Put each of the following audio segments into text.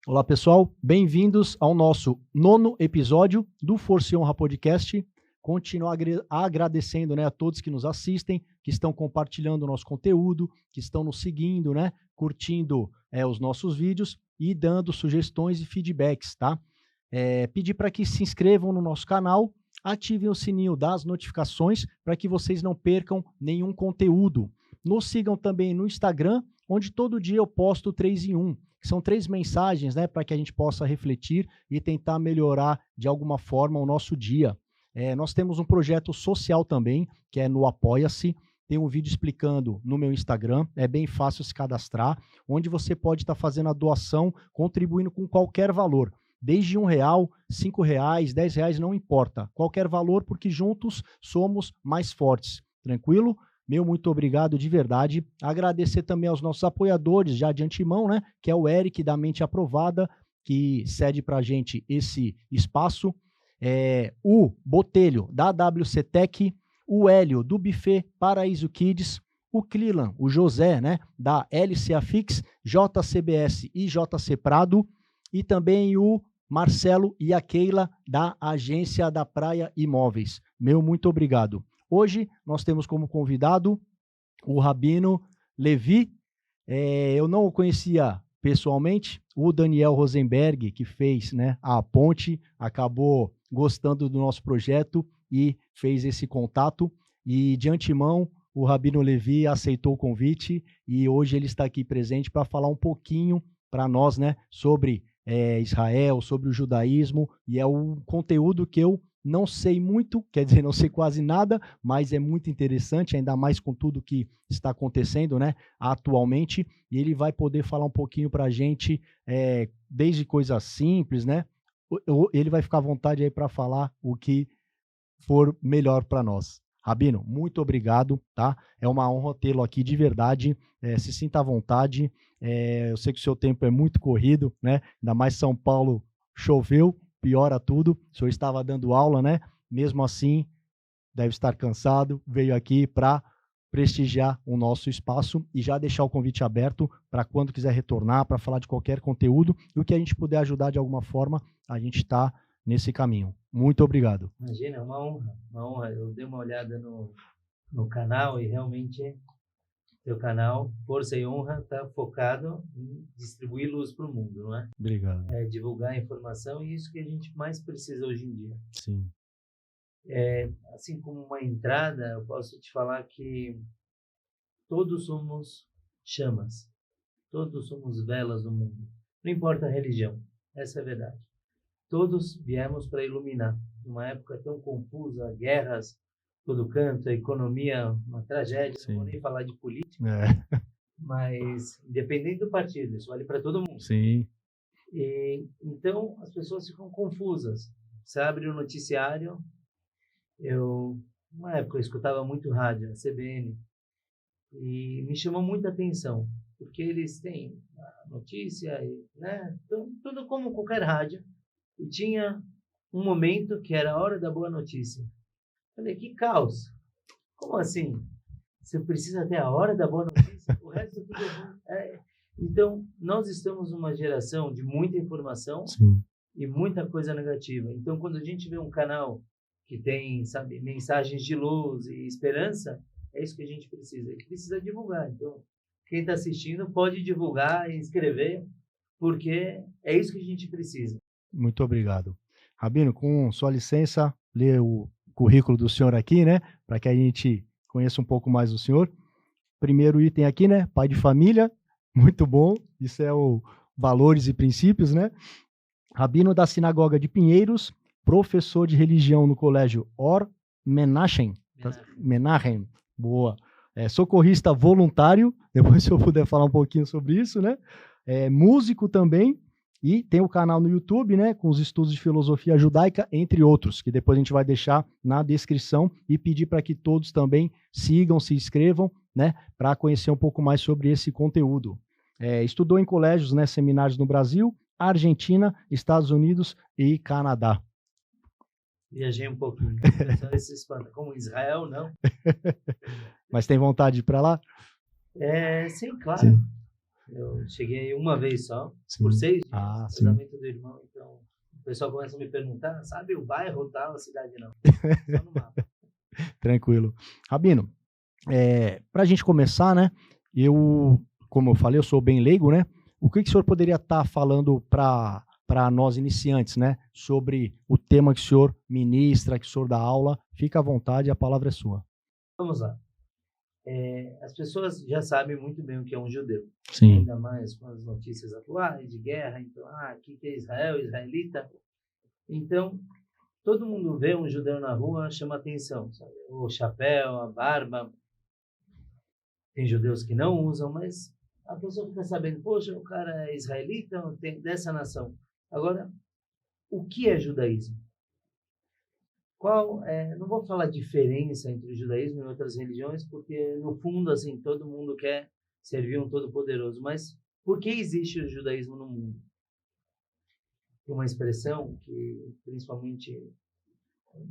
Olá, pessoal. Bem-vindos ao nosso 9º episódio do Força e Honra Podcast. Continuar agradecendo, né, a todos que nos assistem, que estão compartilhando o nosso conteúdo, que estão nos seguindo, né, curtindo os nossos vídeos e dando sugestões e feedbacks, tá? Pedir para que se inscrevam no nosso canal, ativem o sininho das notificações para que vocês não percam nenhum conteúdo. Nos sigam também no Instagram, onde todo dia eu posto 3 em 1. São 3 mensagens, né, para que a gente possa refletir e tentar melhorar de alguma forma o nosso dia. Nós temos um projeto social também, que é no Apoia-se. Tem um vídeo explicando no meu Instagram, é bem fácil se cadastrar, onde você pode estar fazendo a doação, contribuindo com qualquer valor. Desde R$1, R$5, R$10, não importa. Qualquer valor, porque juntos somos mais fortes. Tranquilo? Meu muito obrigado de verdade. Agradecer também aos nossos apoiadores, já de antemão, né? Que é o Eric, da Mente Aprovada, que cede para a gente esse espaço. O Botelho, da WC Tech, o Hélio, do Buffet Paraíso Kids, o Clilan, o José, né? Da LCA Fix, JCBS e JC Prado, e também o Marcelo e a Keila, da Agência da Praia Imóveis. Meu muito obrigado. Hoje nós temos como convidado o Rabino Levi. Eu não o conhecia pessoalmente, o Daniel Rosenberg, que fez, né, a ponte, acabou gostando do nosso projeto e fez esse contato. E de antemão, o Rabino Levi aceitou o convite e hoje ele está aqui presente para falar um pouquinho para nós, né, sobre Israel, sobre o judaísmo, e é um conteúdo que eu não sei muito, quer dizer, não sei quase nada, mas é muito interessante, ainda mais com tudo que está acontecendo, né, atualmente, e ele vai poder falar um pouquinho para a gente, desde coisas simples, né, ele vai ficar à vontade aí para falar o que for melhor para nós. Rabino, muito obrigado, tá? É uma honra tê-lo aqui de verdade, se sinta à vontade, eu sei que o seu tempo é muito corrido, né, ainda mais São Paulo choveu, piora tudo, o senhor estava dando aula, né? Mesmo assim, deve estar cansado, veio aqui para prestigiar o nosso espaço e já deixar o convite aberto para quando quiser retornar, para falar de qualquer conteúdo e o que a gente puder ajudar de alguma forma, a gente está nesse caminho. Muito obrigado. Imagina, é uma honra, uma honra. Eu dei uma olhada no canal e realmente seu canal, Força e Honra, está focado em distribuir luz para o mundo, não é? Obrigado. Divulgar a informação e isso que a gente mais precisa hoje em dia. Sim. Assim como uma entrada, eu posso te falar que todos somos chamas, todos somos velas no mundo. Não importa a religião, essa é a verdade. Todos viemos para iluminar. Numa época tão confusa, guerras, todo canto, a economia, uma tragédia. Sim. Não vou nem falar de política, mas independente do partido, isso vale para todo mundo. Sim. Então, as pessoas ficam confusas. Você abre o noticiário, uma época eu escutava muito rádio, a CBN, e me chamou muita atenção, porque eles têm a notícia, né? Então, tudo como qualquer rádio, e tinha um momento que era a hora da boa notícia. Falei, que caos! Como assim? Você precisa ter a hora da boa notícia? O resto tudo é ruim. Então, nós estamos numa geração de muita informação. Sim. E muita coisa negativa. Então, quando a gente vê um canal que tem, sabe, mensagens de luz e esperança, é isso que a gente precisa. E precisa divulgar. Então, quem está assistindo pode divulgar e escrever, porque é isso que a gente precisa. Muito obrigado. Rabino, com sua licença, lê o currículo do senhor aqui, né? Para que a gente conheça um pouco mais o senhor. Primeiro item aqui, né? Pai de família, muito bom. Isso é o valores e princípios, né? Rabino da Sinagoga de Pinheiros, professor de religião no colégio Or Menachem. Boa. Socorrista voluntário, depois se eu puder falar um pouquinho sobre isso, né? Músico também, e tem o canal no YouTube, né, com os estudos de filosofia judaica, entre outros, que depois a gente vai deixar na descrição e pedir para que todos também sigam, se inscrevam, né, para conhecer um pouco mais sobre esse conteúdo. Estudou em colégios, né, seminários no Brasil, Argentina, Estados Unidos e Canadá. Viajei um pouquinho. Só esse espanta. Como Israel, não. Mas tem vontade de ir para lá? Sim, claro. Sim. Eu cheguei uma vez só, Sim. por 6 dias, Sim. casamento do irmão, então o pessoal começa a me perguntar, sabe o bairro tal, a cidade não, só no mapa. Tranquilo. Rabino, para a gente começar, né? Como eu falei, eu sou bem leigo, né? O que o senhor poderia estar falando para nós iniciantes, né? Sobre o tema que o senhor ministra, que o senhor dá aula. Fica à vontade, a palavra é sua. Vamos lá. As pessoas já sabem muito bem o que é um judeu. Sim. Ainda mais com as notícias atuais de guerra. Então, aqui que é Israel, israelita. Então, todo mundo vê um judeu na rua, chama atenção. Sabe? O chapéu, a barba. Tem judeus que não usam, mas a pessoa fica sabendo, poxa, o cara é israelita, tem dessa nação. Agora, o que é judaísmo? Não vou falar diferença entre o judaísmo e outras religiões, porque no fundo, assim, todo mundo quer servir um todo-poderoso. Mas por que existe o judaísmo no mundo? Tem uma expressão que, principalmente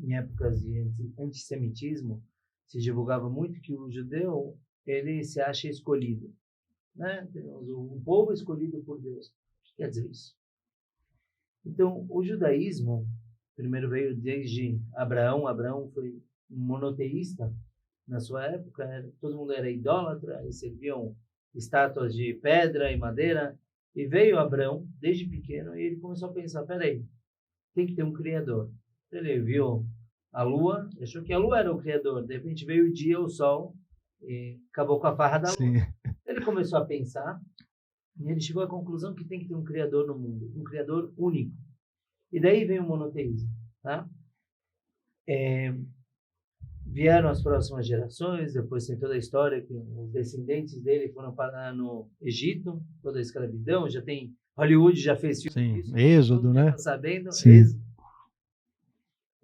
em épocas de antissemitismo, se divulgava muito que o judeu, ele se acha escolhido, né? Temos um povo escolhido por Deus. O que quer dizer isso? Então, o judaísmo primeiro veio desde Abraão. Abraão foi um monoteísta na sua época. Todo mundo era idólatra e serviam estátuas de pedra e madeira. E veio Abraão desde pequeno e ele começou a pensar, peraí, tem que ter um criador. Ele viu a lua, achou que a lua era o criador. De repente veio o dia, o sol, e acabou com a farra da lua. Sim. Ele começou a pensar e ele chegou à conclusão que tem que ter um criador no mundo, um criador único. E daí vem o monoteísmo, tá? Vieram as próximas gerações, depois tem toda a história que os descendentes dele foram parar no Egito, toda a escravidão, já tem Hollywood já fez filme disso. Êxodo, né? Tá sabendo? Sim. Êxodo.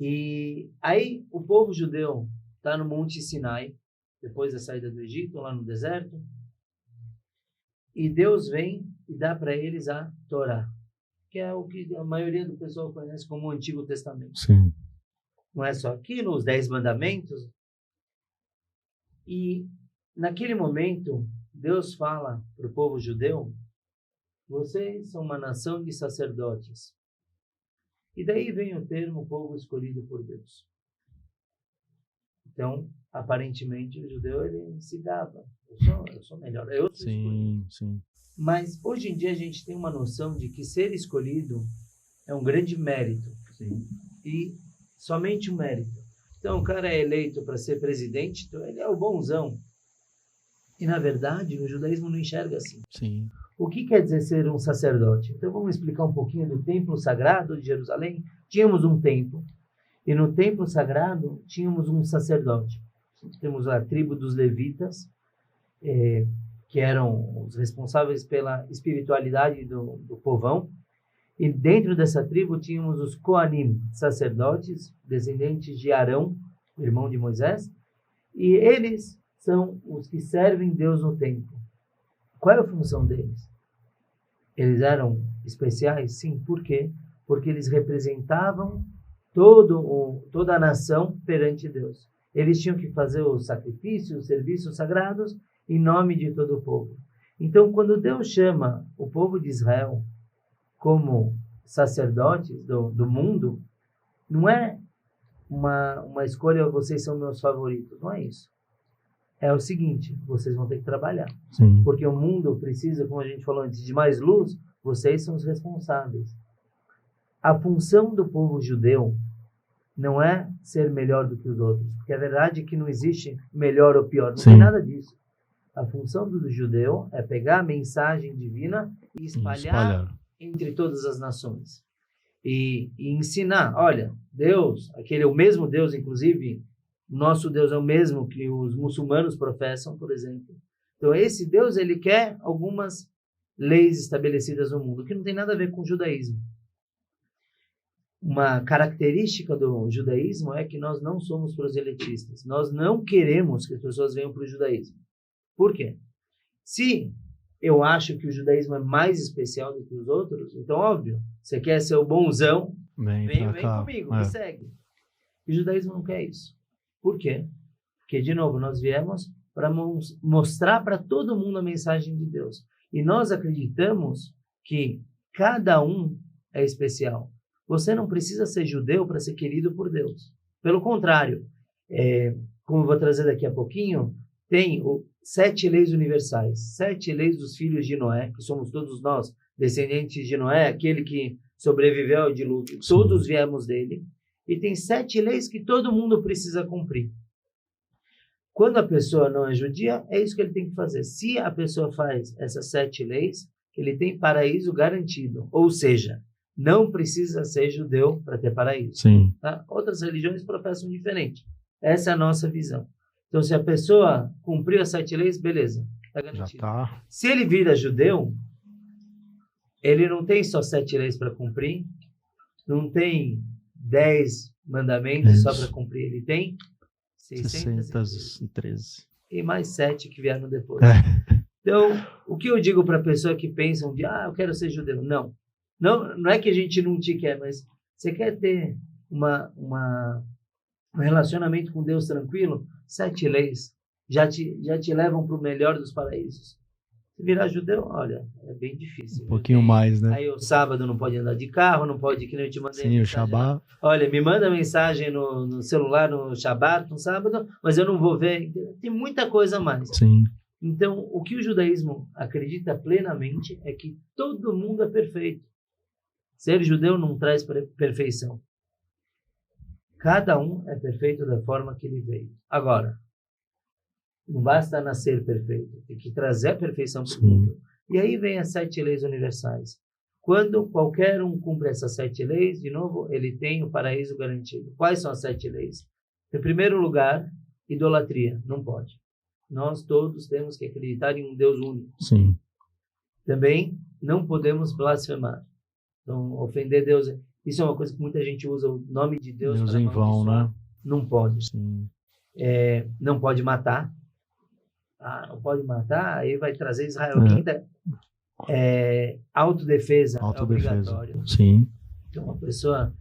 E aí o povo judeu está no Monte Sinai, depois da saída do Egito, lá no deserto, e Deus vem e dá para eles a Torá, que é o que a maioria do pessoal conhece como o Antigo Testamento. Sim. Não é só aquilo, os 10 mandamentos. E naquele momento, Deus fala para o povo judeu, vocês são uma nação de sacerdotes. E daí vem o termo povo escolhido por Deus. Então, aparentemente, o judeu ele se gaba. Eu sou melhor, eu sou escolhido. Sim. Mas hoje em dia a gente tem uma noção de que ser escolhido é um grande mérito. Sim. E somente um mérito. Então o cara é eleito para ser presidente, então ele é o bonzão. E na verdade o judaísmo não enxerga assim. Sim. O que quer dizer ser um sacerdote? Então vamos explicar um pouquinho do templo sagrado de Jerusalém. Tínhamos um templo e no templo sagrado tínhamos um sacerdote. Temos a tribo dos levitas, que eram os responsáveis pela espiritualidade do povão. E dentro dessa tribo tínhamos os Koanim, sacerdotes, descendentes de Arão, irmão de Moisés, e eles são os que servem Deus no templo. Qual é a função deles? Eles eram especiais? Sim. Por quê? Porque eles representavam toda a nação perante Deus. Eles tinham que fazer os sacrifícios, os serviços sagrados em nome de todo o povo. Então, quando Deus chama o povo de Israel como sacerdotes do mundo, não é uma escolha, vocês são meus favoritos, não é isso. É o seguinte, vocês vão ter que trabalhar. Sim. Porque o mundo precisa, como a gente falou antes, de mais luz, vocês são os responsáveis. A função do povo judeu não é ser melhor do que os outros, porque a verdade é que não existe melhor ou pior, não tem nada disso. A função do judeu é pegar a mensagem divina e espalhar entre todas as nações. E ensinar, olha, Deus, aquele é o mesmo Deus, inclusive, nosso Deus é o mesmo que os muçulmanos professam, por exemplo. Então, esse Deus, ele quer algumas leis estabelecidas no mundo, que não tem nada a ver com o judaísmo. Uma característica do judaísmo é que nós não somos proselitistas. Nós não queremos que as pessoas venham para o judaísmo. Por quê? Se eu acho que o judaísmo é mais especial do que os outros, então, óbvio, você quer ser o bonzão, vem comigo, me segue. E o judaísmo não quer isso. Por quê? Porque, de novo, nós viemos para mostrar para todo mundo a mensagem de Deus. E nós acreditamos que cada um é especial. Você não precisa ser judeu para ser querido por Deus. Pelo contrário, como eu vou trazer daqui a pouquinho, tem 7 leis universais, 7 leis dos filhos de Noé, que somos todos nós, descendentes de Noé, aquele que sobreviveu ao dilúvio, todos viemos dele. E tem 7 leis que todo mundo precisa cumprir. Quando a pessoa não é judia, é isso que ele tem que fazer. Se a pessoa faz essas 7 leis, ele tem paraíso garantido. Ou seja, não precisa ser judeu para ter paraíso. Sim. Tá? Outras religiões professam diferente. Essa é a nossa visão. Então, se a pessoa cumpriu as 7 leis, beleza, está garantido. Já tá. Se ele vira judeu, ele não tem só 7 leis para cumprir, não tem 10 mandamentos só para cumprir, ele tem 613. E mais 7 que vieram depois. É. Então, o que eu digo para a pessoa que pensam de, eu quero ser judeu? Não é que a gente não te quer, mas você quer ter um relacionamento com Deus tranquilo? 7 leis já te levam para o melhor dos paraísos. Se virar judeu, olha, é bem difícil. Um pouquinho mais, né? Aí o sábado não pode andar de carro, não pode, que nem eu te mandei. Sim, o Shabbat. Olha, me manda mensagem no celular, no Shabbat, no sábado, mas eu não vou ver. Tem muita coisa a mais. Sim. Então, o que o judaísmo acredita plenamente é que todo mundo é perfeito. Ser judeu não traz perfeição. Cada um é perfeito da forma que ele veio. Agora, não basta nascer perfeito, tem que trazer a perfeição para o mundo. E aí vem as 7 leis universais. Quando qualquer um cumpre essas 7 leis, de novo, ele tem o paraíso garantido. Quais são as 7 leis? Em primeiro lugar, idolatria. Não pode. Nós todos temos que acreditar em um Deus único. Sim. Também não podemos blasfemar. Então, ofender Deus. Isso é uma coisa que muita gente usa o nome de Deus para em vão, né? Não pode. Sim. Não pode matar. Não pode matar, aí vai trazer Israel. Autodefesa é obrigatório. Sim. Então, uma pessoa,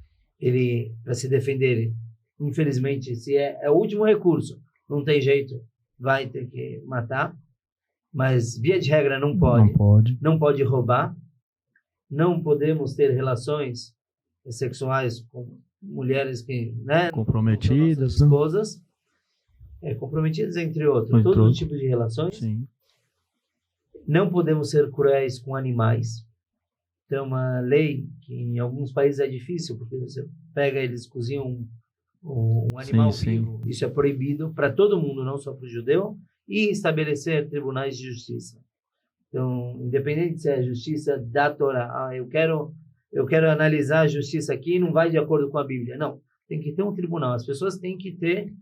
para se defender, infelizmente, se é o último recurso, não tem jeito, vai ter que matar. Mas, via de regra, não pode. Não pode roubar. Não podemos ter relações sexuais com mulheres que, né, comprometidas, esposas. Comprometidas, entre outros. Todos os tipos de relações. Sim. Não podemos ser cruéis com animais. Tem uma lei que em alguns países é difícil, porque você pega, eles cozinham um animal vivo. Isso é proibido para todo mundo, não só para o judeu. E estabelecer tribunais de justiça. Então, independente se é a justiça da Torá, eu quero analisar a justiça aqui, não vai de acordo com a Bíblia. Não, tem que ter um tribunal. As pessoas têm que ter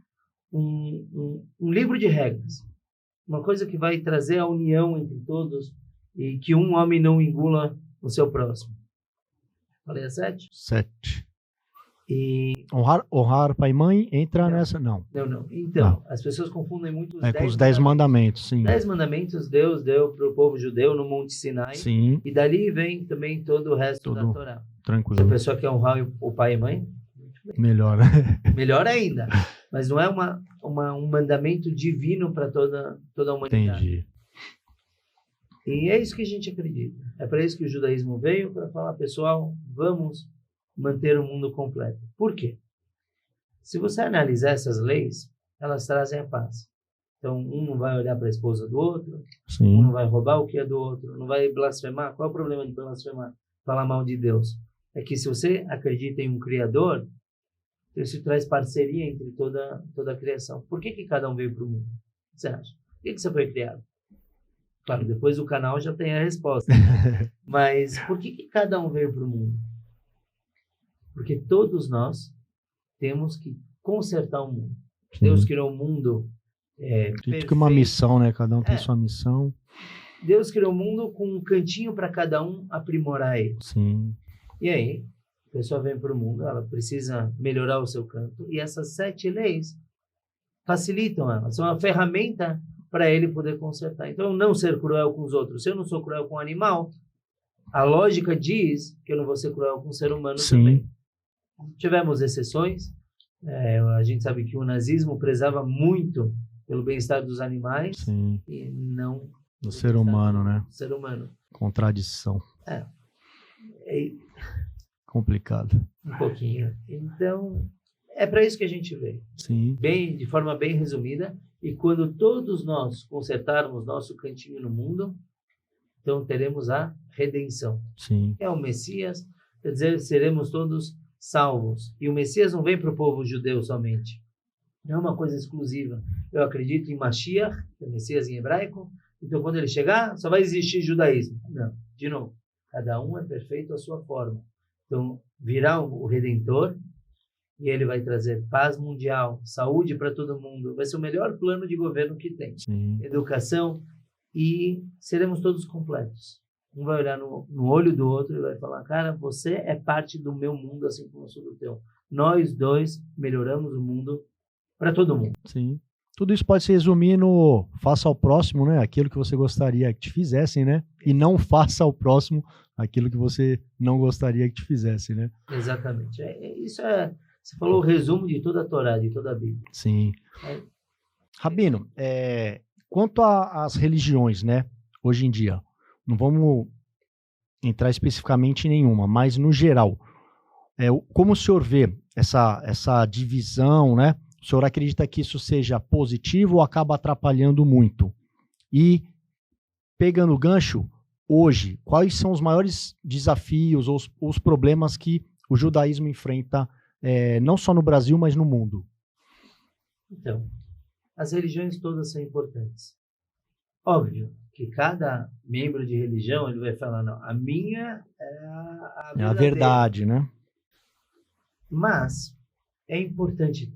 um livro de regras. Uma coisa que vai trazer a união entre todos e que um homem não engula o seu próximo. Falei a 7? 7. E honrar pai e mãe entra nessa? Não. Não. Então, as pessoas confundem muito os 10 com os 10 mandamentos, sim. 10 mandamentos Deus deu para o povo judeu no Monte Sinai. Sim. E dali vem também todo o resto da Torá. Tranquilo. Se a pessoa quer honrar o pai e mãe, melhor, né? Melhor ainda. Mas não é um mandamento divino para toda a humanidade. Entendi. E é isso que a gente acredita. É para isso que o judaísmo veio, para falar, pessoal, vamos manter o mundo completo. Por quê? Se você analisar essas leis, elas trazem a paz. Então, um não vai olhar para a esposa do outro, um não vai roubar o que é do outro, não vai blasfemar. Qual é o problema de blasfemar? Falar mal de Deus. É que se você acredita em um Criador, isso traz parceria entre toda a criação. Por que cada um veio para o mundo? O que você acha? Por que você foi criado? Claro, depois o canal já tem a resposta. Mas por que cada um veio para o mundo? Porque todos nós temos que consertar o mundo. Sim. Deus criou o mundo perfeito. Que uma missão, né? Cada um tem sua missão. Deus criou o mundo com um cantinho para cada um aprimorar ele. Sim. E aí, a pessoa vem para o mundo, ela precisa melhorar o seu canto. E essas 7 leis facilitam ela. São uma ferramenta para ele poder consertar. Então, não ser cruel com os outros. Se eu não sou cruel com o animal, a lógica diz que eu não vou ser cruel com o ser humano também. Tivemos exceções. A gente sabe que o nazismo prezava muito pelo bem-estar dos animais. Sim. E não Do ser humano, né? Ser humano. Contradição. É complicado. Um pouquinho. Então, é para isso que a gente veio. Sim. De forma bem resumida. E quando todos nós consertarmos nosso cantinho no mundo, então teremos a redenção. Sim. É o Messias, quer dizer, seremos todos salvos. E o Messias não vem para o povo judeu somente. Não é uma coisa exclusiva. Eu acredito em Mashiach, que é Messias em hebraico. Então, quando ele chegar, só vai existir judaísmo. Não, de novo. Cada um é perfeito à sua forma. Então, virá o Redentor e ele vai trazer paz mundial, saúde para todo mundo. Vai ser o melhor plano de governo que tem. Sim. Educação, e seremos todos completos. Um vai olhar no olho do outro e vai falar, cara, você é parte do meu mundo, assim como eu sou do teu. Nós dois melhoramos o mundo para todo mundo. Sim. Tudo isso pode se resumir no faça ao próximo, né? Aquilo que você gostaria que te fizessem, né? E não faça ao próximo aquilo que você não gostaria que te fizessem, né? Exatamente. Você falou o resumo de toda a Torá, de toda a Bíblia. Sim. Rabino, quanto às religiões, né? Hoje em dia, não vamos entrar especificamente em nenhuma, mas no geral, como o senhor vê essa divisão, né? O senhor acredita que isso seja positivo ou acaba atrapalhando muito? E, pegando o gancho, hoje, quais são os maiores desafios ou os problemas que o judaísmo enfrenta, não só no Brasil, mas no mundo? Então, as religiões todas são importantes. Óbvio que cada membro de religião ele vai falar, não, a minha é a verdade, né? Mas é importante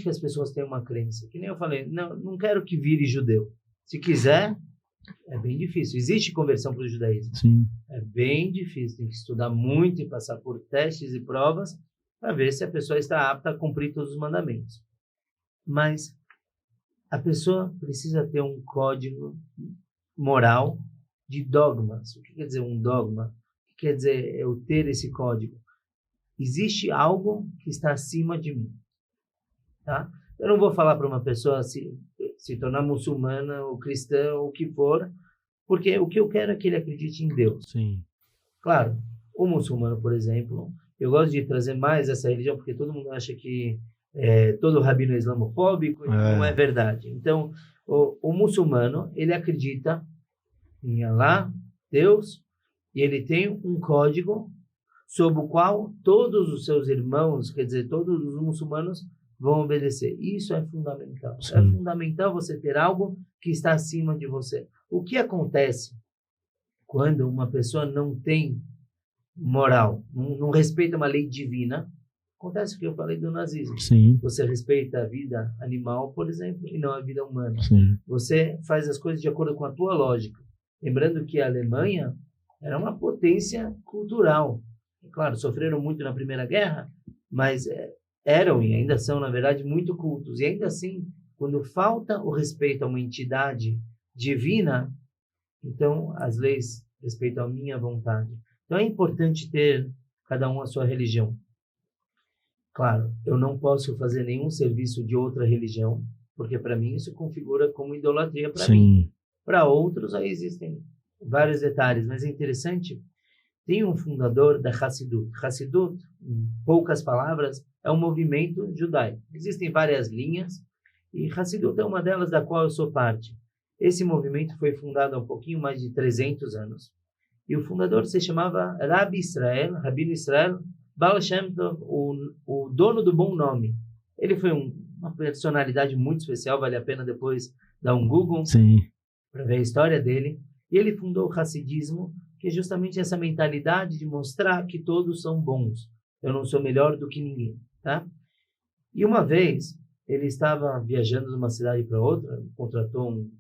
que as pessoas tenham uma crença. Que nem eu falei, não quero que vire judeu. Se quiser, é bem difícil. Existe conversão para o judaísmo. Sim. É bem difícil. Tem que estudar muito e passar por testes e provas para ver se a pessoa está apta a cumprir todos os mandamentos. Mas a pessoa precisa ter um código moral de dogmas. O que quer dizer um dogma? O que quer dizer eu ter esse código? Existe algo que está acima de mim. Tá? Eu não vou falar para uma pessoa se tornar muçulmana ou cristã ou o que for, porque o que eu quero é que ele acredite em Deus. Sim. Claro, o muçulmano, por exemplo, eu gosto de trazer mais essa religião, porque todo mundo acha que todo rabino é islamofóbico, e não é verdade. Então, o muçulmano, ele acredita em Allah, Deus, e ele tem um código sob o qual todos os seus irmãos, quer dizer, todos os muçulmanos vão obedecer. Isso é fundamental. Sim. É fundamental você ter algo que está acima de você. O que acontece quando uma pessoa não tem moral, não respeita uma lei divina? Acontece o que eu falei do nazismo. Sim. Você respeita a vida animal, por exemplo, e não a vida humana. Sim. Você faz as coisas de acordo com a tua lógica. Lembrando que a Alemanha era uma potência cultural. Claro, sofreram muito na Primeira Guerra, mas eram e ainda são, na verdade, muito cultos. E ainda assim, quando falta o respeito a uma entidade divina, então as leis respeitam a minha vontade. Então é importante ter cada um a sua religião. Claro, eu não posso fazer nenhum serviço de outra religião, porque para mim isso configura como idolatria para mim. Para outros, aí existem vários detalhes, mas é interessante. Tem um fundador da Hassidut. Hassidut, em poucas palavras, é um movimento judaico. Existem várias linhas e Hassidut é uma delas da qual eu sou parte. Esse movimento foi fundado há um pouquinho mais de 300 anos. E o fundador se chamava Rabino Israel, Baal Shem Tov, o dono do bom nome. Ele foi uma personalidade muito especial, vale a pena depois dar um Google para ver a história dele. E ele fundou o Hassidismo, que é justamente essa mentalidade de mostrar que todos são bons. Eu não sou melhor do que ninguém, tá? E uma vez, ele estava viajando de uma cidade para outra, contratou um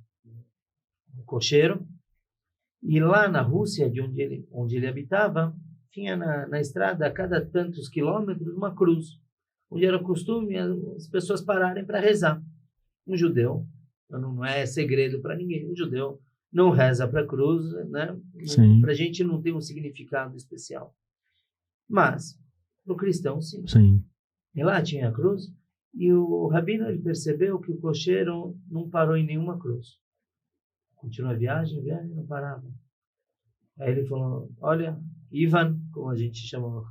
cocheiro, e lá na Rússia, de onde ele habitava, tinha na estrada, a cada tantos quilômetros, uma cruz, onde era costume as pessoas pararem para rezar. Um judeu, não é segredo para ninguém, um judeu não reza para a cruz, né? Para a gente não tem um significado especial. Mas, para o cristão, sim. E lá tinha a cruz, e o rabino ele percebeu que o cocheiro não parou em nenhuma cruz. Continua a viagem, não parava. Aí ele falou, olha, Ivan, como a gente chama,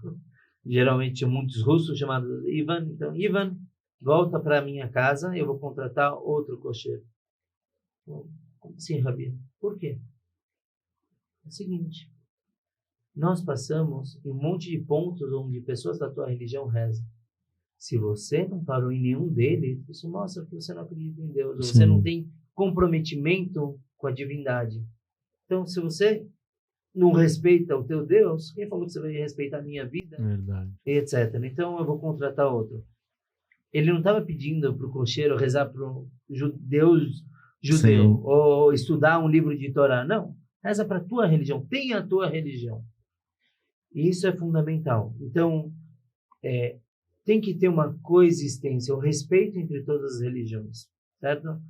geralmente muitos russos chamados Ivan, então, Ivan, volta para a minha casa, eu vou contratar outro cocheiro. Como assim, Rabino? Por quê? É o seguinte, nós passamos em um monte de pontos onde pessoas da tua religião rezam. Se você não parou em nenhum deles, isso mostra que você não acredita em Deus, ou você não tem comprometimento com a divindade. Então, se você não respeita o teu Deus, quem falou que você vai respeitar a minha vida? Verdade. Etc. Então, eu vou contratar outro. Ele não estava pedindo para o cocheiro rezar para o Deus judeu, Sim. ou estudar um livro de Torá. Não. Reza para a tua religião. Tenha a tua religião. E isso é fundamental. Então, tem que ter uma coexistência, um respeito entre todas as religiões. Certo?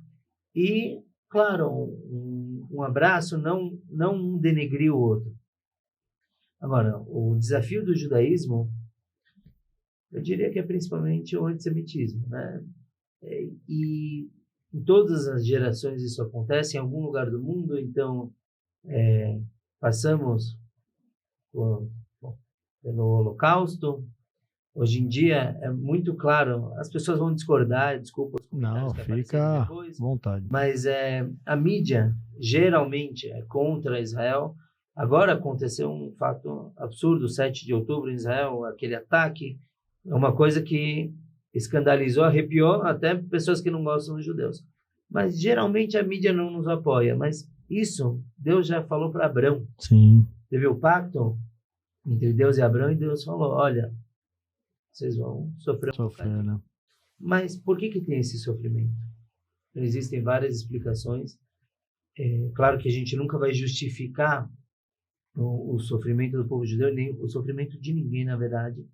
E, claro, um abraço, não um denegrir o outro. Agora, o desafio do judaísmo, eu diria que é principalmente o antissemitismo, né? E em todas as gerações isso acontece, em algum lugar do mundo, então passamos pelo Holocausto. Hoje em dia é muito claro, as pessoas vão discordar, desculpa os comentários que apareceram depois, à vontade. Mas a mídia geralmente é contra Israel. Agora aconteceu um fato absurdo, 7 de outubro em Israel, aquele ataque, é uma coisa que escandalizou, arrepiou até pessoas que não gostam dos judeus. Mas geralmente a mídia não nos apoia, mas isso Deus já falou para Abrão. Sim. Teve o pacto entre Deus e Abrão e Deus falou, olha, vocês vão sofrer um bocadinho. Né? Mas por que tem esse sofrimento? Existem várias explicações. Claro que a gente nunca vai justificar o sofrimento do povo judeu, nem o sofrimento de ninguém, na verdade.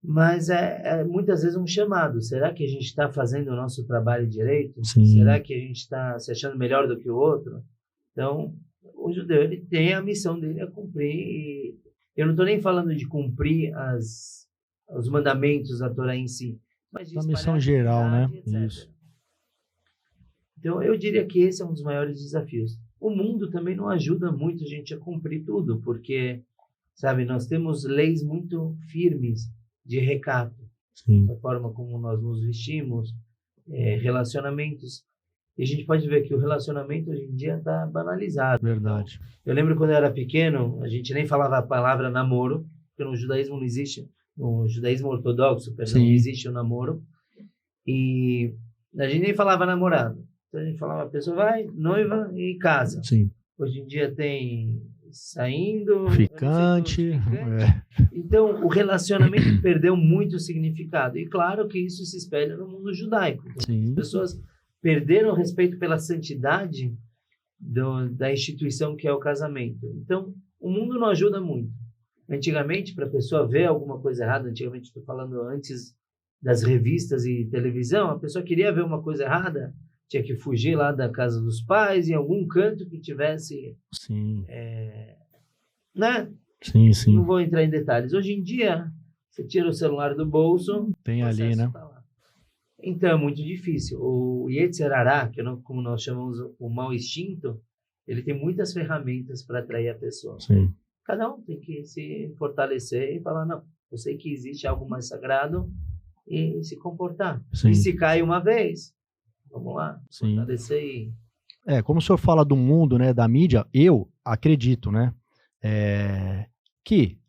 Mas é muitas vezes um chamado. Será que a gente está fazendo o nosso trabalho direito? Sim. Será que a gente está se achando melhor do que o outro? Então, o judeu ele tem a missão dele a cumprir. E eu não estou nem falando de cumprir os mandamentos da Torá em si, mas de a missão geral, né? Etc. Isso. Então, eu diria que esse é um dos maiores desafios. O mundo também não ajuda muito a gente a cumprir tudo, porque, sabe, nós temos leis muito firmes de recato. Sim. A forma como nós nos vestimos, relacionamentos. E a gente pode ver que o relacionamento hoje em dia está banalizado. Verdade. Então, eu lembro quando eu era pequeno, a gente nem falava a palavra namoro, porque no judaísmo não existe, no judaísmo ortodoxo, perdão, não existe o namoro. E a gente nem falava namorado. Então a gente falava, a pessoa vai, noiva e casa. Sim. Hoje em dia tem saindo... Ficante. Então o relacionamento perdeu muito significado. E claro que isso se espelha no mundo judaico. Então, as pessoas perderam o respeito pela santidade da instituição que é o casamento. Então o mundo não ajuda muito. Antigamente, para a pessoa ver alguma coisa errada, antigamente estou falando antes das revistas e televisão, a pessoa queria ver uma coisa errada, tinha que fugir lá da casa dos pais, em algum canto que tivesse... Sim. Né? Sim, sim. Não vou entrar em detalhes. Hoje em dia, você tira o celular do bolso... Tem ali, né? Tá lá. Então, é muito difícil. O Yetzer Hará, como nós chamamos o mau instinto, ele tem muitas ferramentas para atrair a pessoa. Sim. Cada um tem que se fortalecer e falar, não, eu sei que existe algo mais sagrado e se comportar. Sim. E se cai uma vez, vamos lá, Sim. fortalecer e... Como o senhor fala do mundo, né, da mídia, eu acredito, né, que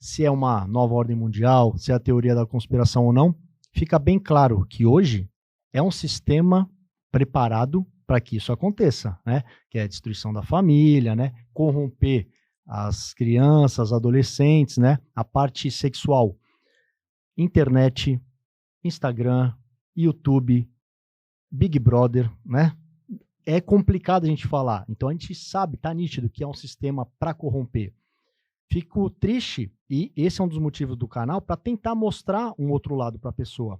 se é uma nova ordem mundial, se é a teoria da conspiração ou não, fica bem claro que hoje é um sistema preparado para que isso aconteça, né, que é a destruição da família, né, corromper as crianças, adolescentes, né? A parte sexual. Internet, Instagram, YouTube, Big Brother, né? É complicado a gente falar. Então a gente sabe, tá nítido que é um sistema para corromper. Fico triste, e esse é um dos motivos do canal, para tentar mostrar um outro lado para a pessoa.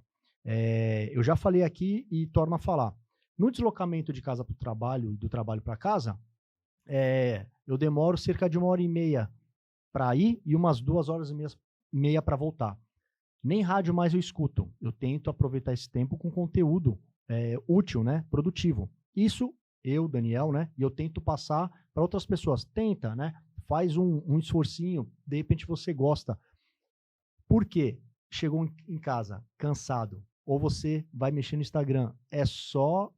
Eu já falei aqui e torno a falar. No deslocamento de casa para o trabalho e do trabalho para casa, eu demoro cerca de 1h30 para ir e umas 2h30 para voltar. Nem rádio mais eu escuto. Eu tento aproveitar esse tempo com conteúdo útil, né? Produtivo. Isso eu, Daniel, né? E eu tento passar para outras pessoas. Tenta, né? Faz um esforcinho, de repente você gosta. Por quê? Chegou em casa cansado, ou você vai mexer no Instagram, é só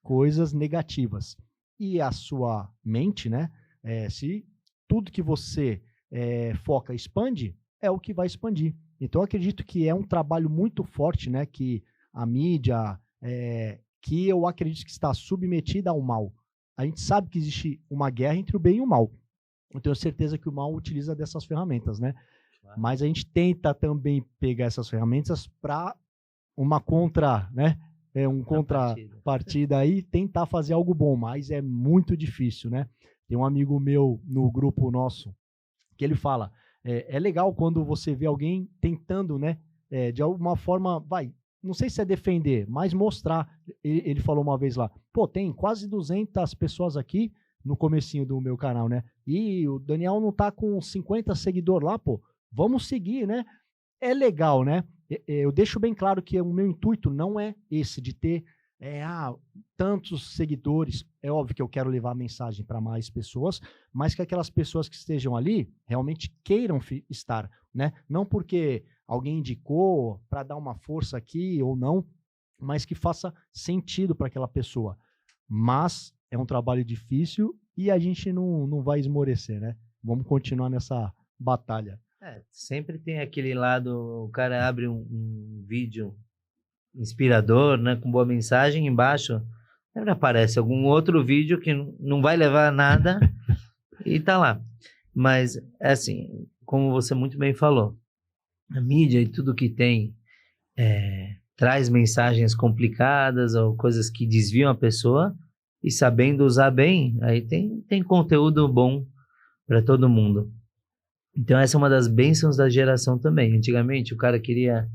coisas negativas. E a sua mente, né? Se tudo que você foca expande, é o que vai expandir. Então, eu acredito que é um trabalho muito forte, né? Que a mídia, que eu acredito que está submetida ao mal. A gente sabe que existe uma guerra entre o bem e o mal. Eu tenho certeza que o mal utiliza dessas ferramentas, né? Mas a gente tenta também pegar essas ferramentas para uma né? Contrapartida aí, tentar fazer algo bom, mas é muito difícil, né? Tem um amigo meu no grupo nosso que ele fala, é legal quando você vê alguém tentando, né? De alguma forma, não sei se é defender, mas mostrar. Ele falou uma vez lá, pô, tem quase 200 pessoas aqui no comecinho do meu canal, né? E o Daniel não tá com 50 seguidores lá, pô, vamos seguir, né? É legal, né? Eu deixo bem claro que o meu intuito não é esse, de ter tantos seguidores. É óbvio que eu quero levar a mensagem para mais pessoas, mas que aquelas pessoas que estejam ali realmente queiram estar, né? Não porque alguém indicou para dar uma força aqui ou não, mas que faça sentido para aquela pessoa. Mas é um trabalho difícil e a gente não vai esmorecer, né? Vamos continuar nessa batalha. Sempre tem aquele lado, o cara abre um vídeo inspirador, né, com boa mensagem, embaixo sempre aparece algum outro vídeo que não vai levar a nada e tá lá. Mas, assim, como você muito bem falou, a mídia e tudo que tem traz mensagens complicadas ou coisas que desviam a pessoa, e sabendo usar bem, aí tem conteúdo bom para todo mundo. Então essa é uma das bênçãos da geração também. Antigamente o cara queria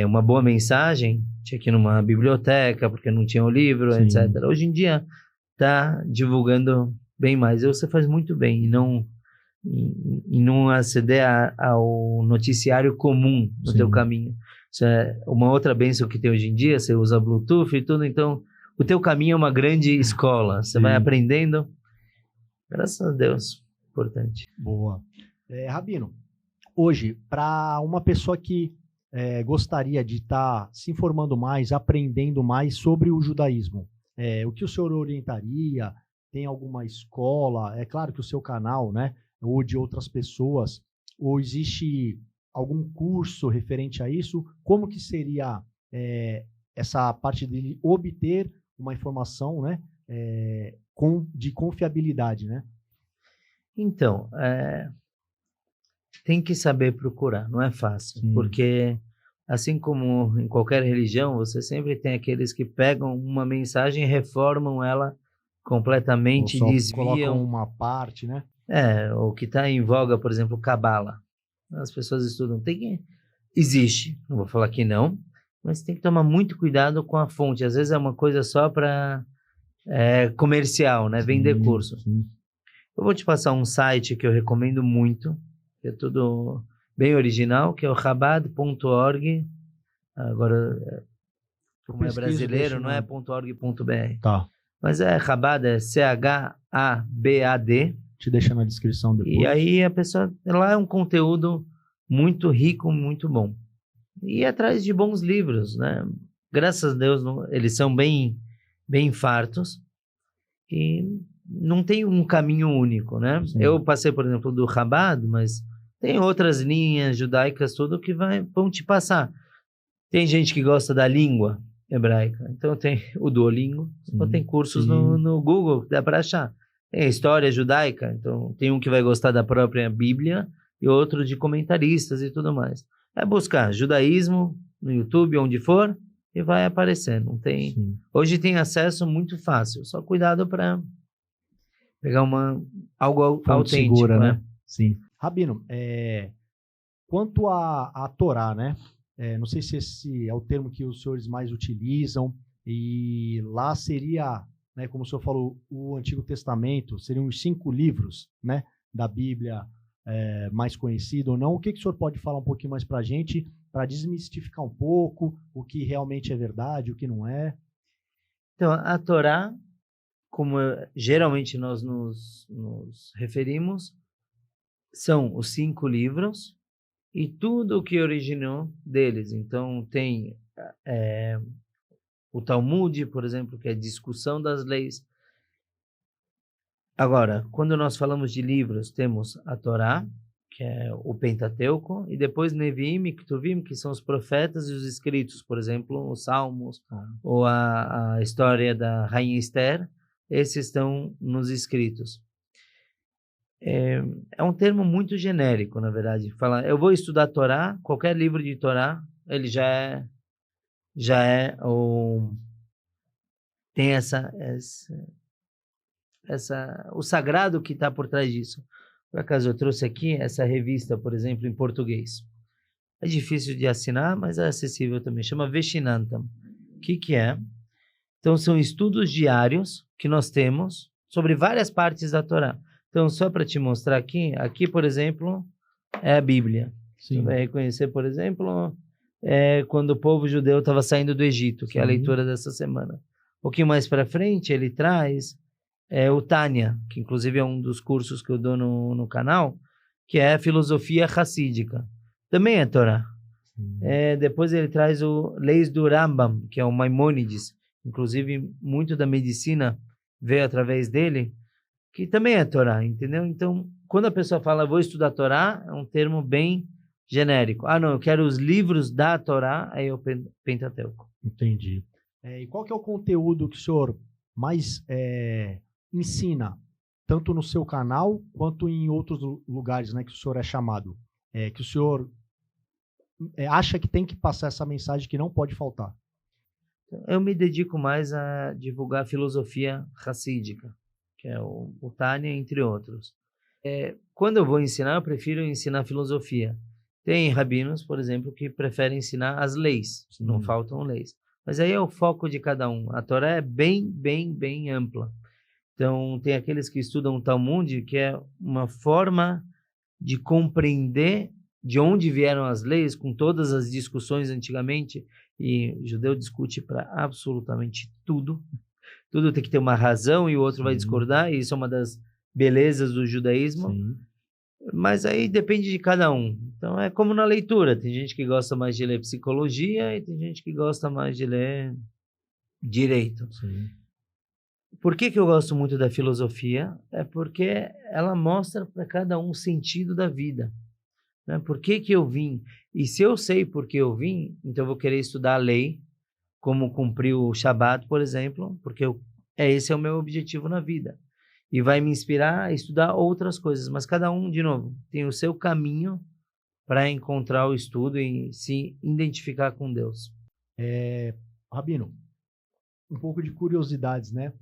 uma boa mensagem, tinha que ir numa biblioteca, porque não tinha o livro, Sim. etc. Hoje em dia está divulgando bem mais. E você faz muito bem em não aceder ao noticiário comum no Sim. teu caminho. Isso é uma outra bênção que tem hoje em dia, você usa Bluetooth e tudo, então o teu caminho é uma grande escola. Você vai aprendendo. Graças a Deus. Importante. Boa. Rabino, hoje, para uma pessoa que gostaria de estar se informando mais, aprendendo mais sobre o judaísmo, o que o senhor orientaria? Tem alguma escola? É claro que o seu canal, né? Ou de outras pessoas, ou existe algum curso referente a isso? Como que seria essa parte de obter uma informação, né? De confiabilidade, né? Então, tem que saber procurar, não é fácil, porque assim como em qualquer religião, você sempre tem aqueles que pegam uma mensagem e reformam ela completamente, ou só desviam. Colocam uma parte, né? O que está em voga, por exemplo, Cabala. As pessoas estudam, existe, não vou falar que não, mas tem que tomar muito cuidado com a fonte. Às vezes é uma coisa só para comercial, né? Vender curso. Sim. Eu vou te passar um site que eu recomendo muito, que é tudo bem original, que é o chabad.org. Agora, como é brasileiro, não é .org.br. Tá. Mas Chabad, é CHABAD. Te deixa na descrição depois. E aí a pessoa, lá é um conteúdo muito rico, muito bom. E atrás de bons livros, né? Graças a Deus, eles são bem fartos. E não tem um caminho único, né? Sim. Eu passei, por exemplo, do Chabad, mas tem outras linhas judaicas, tudo que vão te passar. Tem gente que gosta da língua hebraica, então tem o Duolingo, então tem cursos no Google que dá para achar. Tem a história judaica, então tem um que vai gostar da própria Bíblia e outro de comentaristas e tudo mais. É buscar judaísmo no YouTube, onde for, e vai aparecer. Não tem. Hoje tem acesso muito fácil, só cuidado para pegar algo autêntico, segura, né? Sim. Rabino, quanto a Torá, né? Não sei se esse é o termo que os senhores mais utilizam, e lá seria, né, como o senhor falou, o Antigo Testamento, seriam os 5 livros, né, da Bíblia mais conhecido ou não. O que o senhor pode falar um pouquinho mais para a gente, para desmistificar um pouco o que realmente é verdade, o que não é? Então, a Torá como geralmente nós nos referimos, são os 5 livros e tudo o que originou deles. Então, tem o Talmud, por exemplo, que é a discussão das leis. Agora, quando nós falamos de livros, temos a Torá, que é o Pentateuco, e depois Neviim e Ketuvim, que são os profetas e os escritos, por exemplo, os Salmos, ou a história da Rainha Esther, esses estão nos escritos. É um termo muito genérico, na verdade. Fala, eu vou estudar a Torá, qualquer livro de Torá, ele tem o sagrado que está por trás disso. Por acaso eu trouxe aqui essa revista, por exemplo, em português. É difícil de assinar, mas é acessível também. Chama Veshinantam. O que é? Então, são estudos diários que nós temos sobre várias partes da Torá. Então, só para te mostrar aqui, por exemplo, é a Bíblia. Sim. Você vai reconhecer, por exemplo, quando o povo judeu estava saindo do Egito, que é a leitura dessa semana. Um pouquinho mais para frente, ele traz o Tânia, que inclusive é um dos cursos que eu dou no canal, que é a filosofia racídica. Também é Torá. Depois ele traz o Leis do Rambam, que é o Maimônides. Inclusive, muito da medicina veio através dele, que também é Torá, entendeu? Então, quando a pessoa fala, vou estudar Torá, é um termo bem genérico. Não, eu quero os livros da Torá, aí é o Pentateuco. Entendi. E qual que é o conteúdo que o senhor mais ensina, tanto no seu canal, quanto em outros lugares, né, que o senhor é chamado? Que o senhor acha que tem que passar essa mensagem que não pode faltar? Eu me dedico mais a divulgar a filosofia racídica, que é o Tânia, entre outros. Quando eu vou ensinar, eu prefiro ensinar filosofia. Tem rabinos, por exemplo, que preferem ensinar as leis, não faltam leis. Mas aí é o foco de cada um. A Torá é bem, bem, bem ampla. Então, tem aqueles que estudam o Talmud, que é uma forma de compreender de onde vieram as leis, com todas as discussões antigamente, e o judeu discute para absolutamente tudo. Tudo tem que ter uma razão e o outro vai discordar, e isso é uma das belezas do judaísmo. Sim. Mas aí depende de cada um. Então é como na leitura, tem gente que gosta mais de ler psicologia e tem gente que gosta mais de ler direito. Sim. Por que eu gosto muito da filosofia? É porque ela mostra para cada um o sentido da vida. Né? Por que eu vim? E se eu sei por que eu vim, então eu vou querer estudar a lei, como cumprir o Shabat, por exemplo, porque esse é o meu objetivo na vida. E vai me inspirar a estudar outras coisas. Mas cada um, de novo, tem o seu caminho para encontrar o estudo e se identificar com Deus. Rabino, um pouco de curiosidades, né?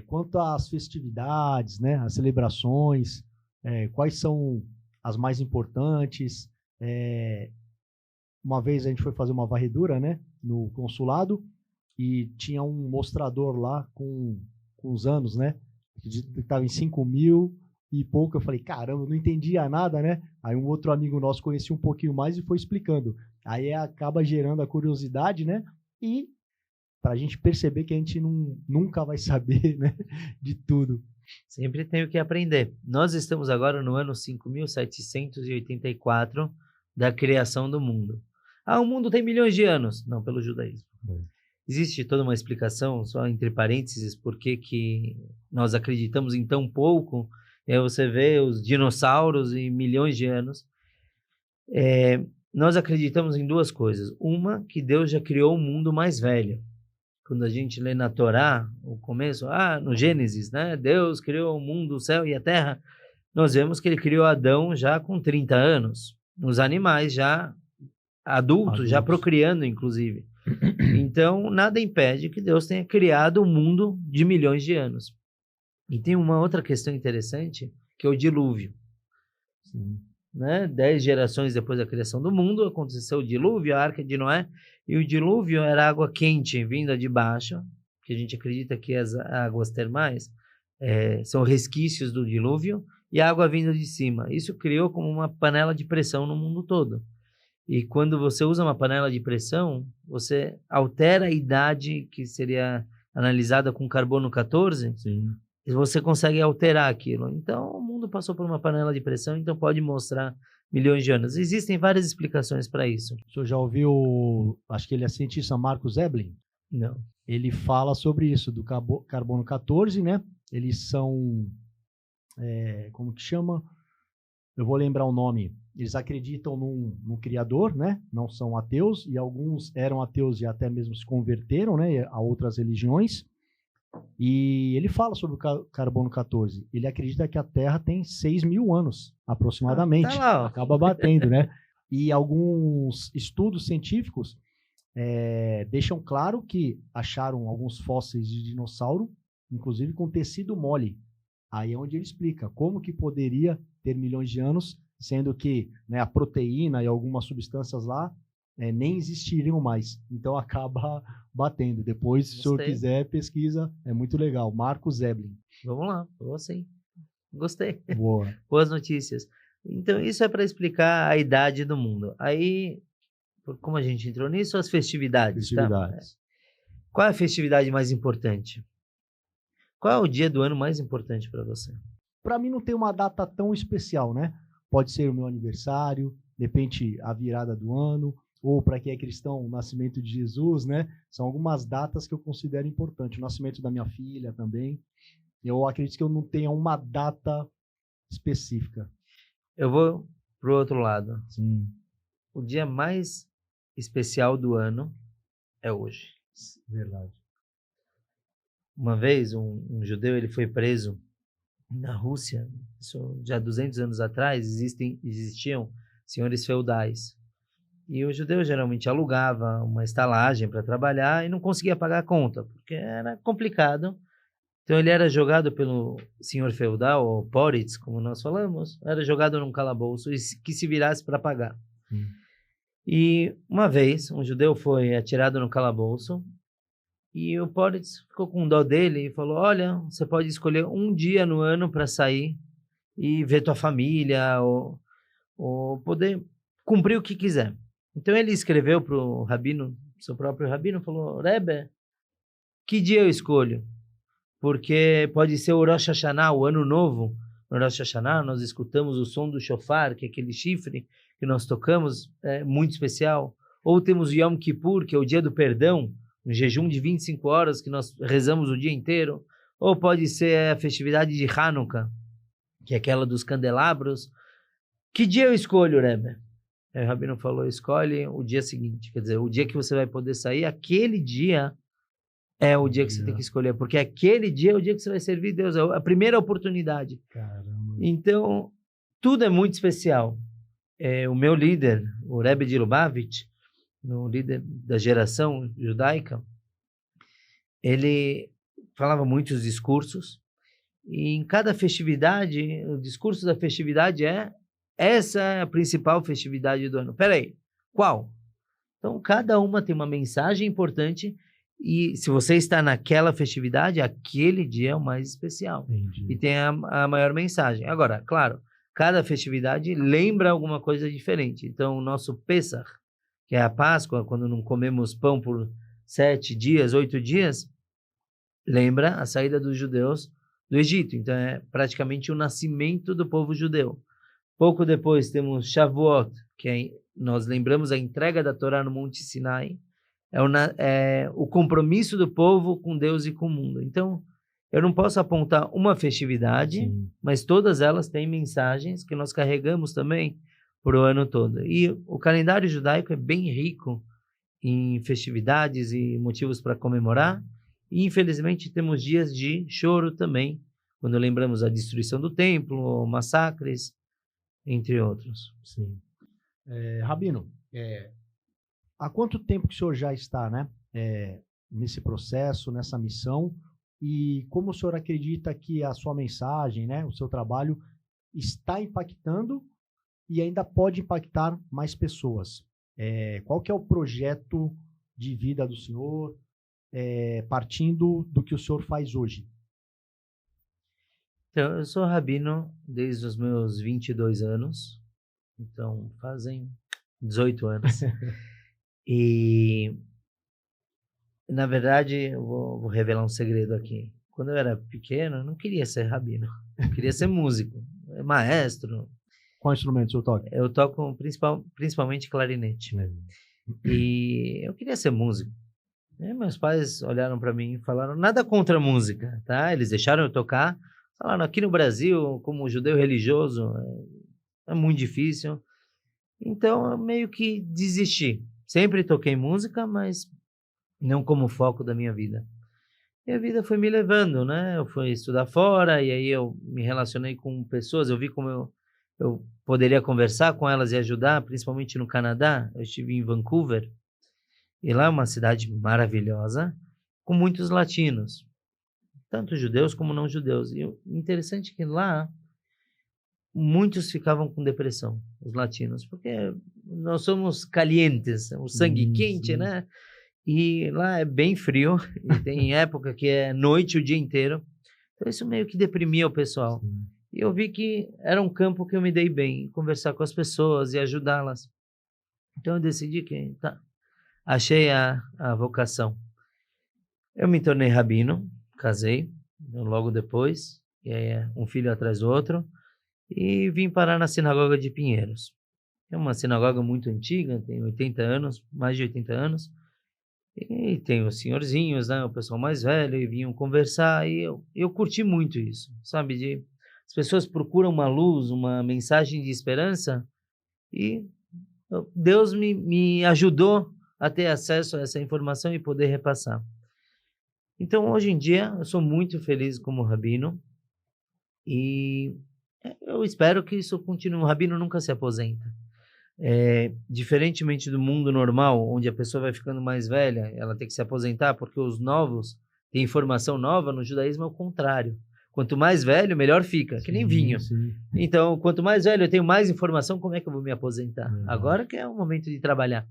Quanto às festividades, né? As celebrações, quais são as mais importantes? Uma vez a gente foi fazer uma varredura, né? No consulado, e tinha um mostrador lá com os anos, né? Estava em 5.000 e pouco. Eu falei, caramba, não entendia nada, né? Aí um outro amigo nosso conhecia um pouquinho mais e foi explicando. Aí acaba gerando a curiosidade, né? E para a gente perceber que a gente nunca vai saber, né, de tudo. Sempre tenho que aprender. Nós estamos agora no ano 5.784 da criação do mundo. O mundo tem milhões de anos. Não, pelo judaísmo. Existe toda uma explicação, só entre parênteses, por que nós acreditamos em tão pouco. E aí você vê os dinossauros em milhões de anos. Nós acreditamos em duas coisas. Uma, que Deus já criou um mundo mais velho. Quando a gente lê na Torá, o começo, no Gênesis, né? Deus criou o mundo, o céu e a terra. Nós vemos que ele criou Adão já com 30 anos. Os animais já adultos, já procriando, inclusive. Então, nada impede que Deus tenha criado um mundo de milhões de anos. E tem uma outra questão interessante, que é o dilúvio. Sim. Né? 10 gerações depois da criação do mundo, aconteceu o dilúvio, a Arca de Noé, e o dilúvio era água quente vinda de baixo, que a gente acredita que as águas termais são resquícios do dilúvio, e água vinda de cima. Isso criou como uma panela de pressão no mundo todo. E quando você usa uma panela de pressão, você altera a idade que seria analisada com carbono 14, Sim. você consegue alterar aquilo. Então, o mundo passou por uma panela de pressão, então pode mostrar milhões de anos. Existem várias explicações para isso. O senhor já ouviu, acho que ele é cientista, Marcos Eblin? Não. Ele fala sobre isso, do carbono 14, né? Eles são, como que chama? Eu vou lembrar o nome. Eles acreditam num criador, né? Não são ateus, e alguns eram ateus e até mesmo se converteram, né, a outras religiões. E ele fala sobre o carbono 14. Ele acredita que a Terra tem 6.000 anos, aproximadamente. Tá lá, ó. Acaba batendo, né? E alguns estudos científicos deixam claro que acharam alguns fósseis de dinossauro, inclusive com tecido mole. Aí é onde ele explica como que poderia ter milhões de anos, sendo que, né, a proteína e algumas substâncias lá nem existiriam mais. Então acaba batendo. Depois, se o senhor quiser, pesquisa. É muito legal. Marcos Eblin. Vamos lá, vou sim. Gostei. Boa. Boas notícias. Então, isso é para explicar a idade do mundo. Aí, como a gente entrou nisso, as festividades. Festividades. Tá? Qual é a festividade mais importante? Qual é o dia do ano mais importante para você? Para mim não tem uma data tão especial, né? Pode ser o meu aniversário, de repente a virada do ano, ou para quem é cristão, o nascimento de Jesus, né? São algumas datas que eu considero importante. O nascimento da minha filha também. Eu acredito que eu não tenha uma data específica. Eu vou pro outro lado. Sim. O dia mais especial do ano é hoje. Verdade. Uma vez, um judeu, ele foi preso na Rússia, isso já 200 anos atrás, existiam senhores feudais. E o judeu geralmente alugava uma estalagem para trabalhar e não conseguia pagar a conta, porque era complicado. Então ele era jogado pelo senhor feudal, ou poritz, como nós falamos, era jogado num calabouço e que se virasse para pagar. E uma vez, um judeu foi atirado no calabouço e o poritz ficou com dó dele e falou: olha, você pode escolher um dia no ano para sair e ver tua família ou poder cumprir o que quiser. Então ele escreveu para o rabino, seu próprio rabino, falou: Rebbe, que dia eu escolho? Porque pode ser o Rosh Hashanah, o ano novo. No Rosh Hashanah nós escutamos o som do shofar, que é aquele chifre que nós tocamos, é muito especial. Ou temos o Yom Kippur, que é o dia do perdão, um jejum de 25 horas que nós rezamos o dia inteiro. Ou pode ser a festividade de Hanukkah, que é aquela dos candelabros. Que dia eu escolho, Rebbe? Aí o rabino falou: escolhe o dia seguinte. Quer dizer, o dia que você vai poder sair, aquele dia é o dia que você tem que escolher, porque aquele dia é o dia que você vai servir Deus, é a primeira oportunidade. Caramba. Então, tudo é muito especial. O meu líder, o Rebbe de Lubavitch, o líder da geração judaica, ele falava muitos discursos, e em cada festividade, o discurso da festividade essa é a principal festividade do ano. Peraí, qual? Então, cada uma tem uma mensagem importante. E se você está naquela festividade, aquele dia é o mais especial. Entendi. E tem a maior mensagem. Agora, claro, cada festividade lembra alguma coisa diferente. Então, o nosso Pesach, que é a Páscoa, quando não comemos pão por 7 dias, 8 dias, lembra a saída dos judeus do Egito. Então, é praticamente o nascimento do povo judeu. Pouco depois temos Shavuot, que nós lembramos a entrega da Torá no Monte Sinai. É o compromisso do povo com Deus e com o mundo. Então, eu não posso apontar uma festividade, Sim. mas todas elas têm mensagens que nós carregamos também por o ano todo. E o calendário judaico é bem rico em festividades e motivos para comemorar. E, infelizmente, temos dias de choro também, quando lembramos a destruição do templo, massacres, entre outros. Sim. Rabino, há quanto tempo que o senhor já está, né, nesse processo, nessa missão, e como o senhor acredita que a sua mensagem, né, o seu trabalho está impactando e ainda pode impactar mais pessoas? Qual que é o projeto de vida do senhor, partindo do que o senhor faz hoje? Então, eu sou rabino desde os meus 22 anos, então fazem 18 anos. E Na verdade, eu vou revelar um segredo aqui. Quando eu era pequeno, eu não queria ser rabino. Eu queria ser músico, maestro. Qual instrumento o senhor toca? Eu toco principalmente clarinete. E eu queria ser músico. E meus pais olharam para mim e falaram, nada contra a música, tá? Eles deixaram eu tocar. Falaram, aqui no Brasil, como judeu religioso, é muito difícil. Então, eu meio que desisti. Sempre toquei música, mas não como foco da minha vida. E a vida foi me levando, né? Eu fui estudar fora, e aí eu me relacionei com pessoas, eu vi como eu poderia conversar com elas e ajudar, principalmente no Canadá. Eu estive em Vancouver, e lá é uma cidade maravilhosa, com muitos latinos, tanto judeus como não judeus. E o interessante é que lá, muitos ficavam com depressão, os latinos, porque nós somos calientes, o sangue quente, né? E lá é bem frio, e tem época que é noite o dia inteiro. Então isso meio que deprimia o pessoal. Sim. E eu vi que era um campo que eu me dei bem, conversar com as pessoas e ajudá-las. Então eu decidi que, achei a vocação. Eu me tornei rabino, casei, logo depois, e aí um filho atrás do outro, e vim parar na sinagoga de Pinheiros. É uma sinagoga muito antiga, tem 80 anos, mais de 80 anos, e tem os senhorzinhos, né, o pessoal mais velho, e vinham conversar, e eu curti muito isso, sabe, as pessoas procuram uma luz, uma mensagem de esperança, e Deus me ajudou a ter acesso a essa informação e poder repassar. Então, hoje em dia, eu sou muito feliz como rabino, e eu espero que isso continue. O rabino nunca se aposenta. Diferentemente do mundo normal, onde a pessoa vai ficando mais velha, ela tem que se aposentar porque os novos têm informação nova, no judaísmo é o contrário. Quanto mais velho, melhor fica, que nem vinho. Sim. Então, quanto mais velho eu tenho mais informação, como é que eu vou me aposentar? Agora que é o momento de trabalhar.